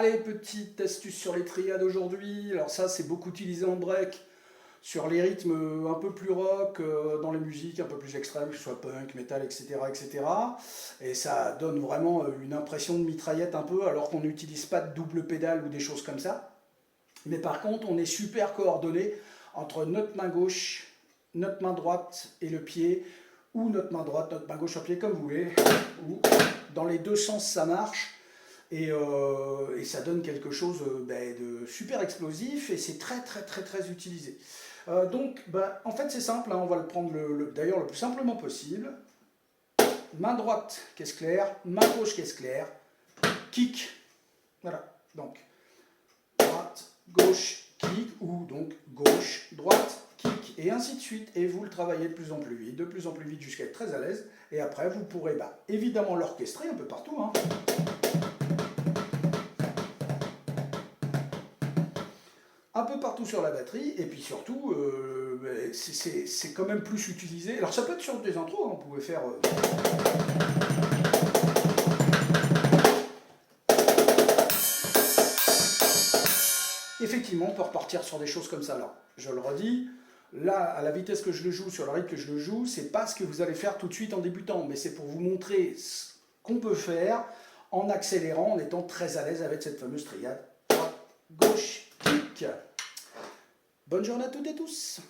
Allez, petite astuce sur les triades aujourd'hui. Alors ça, c'est beaucoup utilisé en break, sur les rythmes un peu plus rock, dans les musiques un peu plus extrêmes, que ce soit punk, metal, etc., etc. Et ça donne vraiment une impression de mitraillette un peu, alors qu'on n'utilise pas de double pédale ou des choses comme ça. Mais par contre, on est super coordonné entre notre main gauche, notre main droite et le pied, ou notre main droite, notre main gauche au pied, comme vous voulez, ou dans les deux sens ça marche. Et ça donne quelque chose de super explosif et c'est très très très très utilisé. Donc en fait c'est simple, hein, on va le prendre d'ailleurs le plus simplement possible. Main droite, caisse claire, main gauche, caisse claire, kick. Voilà, donc droite, gauche, kick, ou donc gauche, droite, kick, et ainsi de suite. Et vous le travaillez de plus en plus vite jusqu'à être très à l'aise. Et après vous pourrez évidemment l'orchestrer un peu partout, hein. Un peu partout sur la batterie, et puis surtout, c'est quand même plus utilisé. Alors ça peut être sur des intros, hein, vous pouvez faire... Effectivement, on peut repartir sur des choses comme ça. Alors, je le redis, là, à la vitesse que je le joue, sur le rythme que je le joue, c'est pas ce que vous allez faire tout de suite en débutant, mais c'est pour vous montrer ce qu'on peut faire en accélérant, en étant très à l'aise avec cette fameuse triade droite, gauche, kick. Bonne journée à toutes et tous.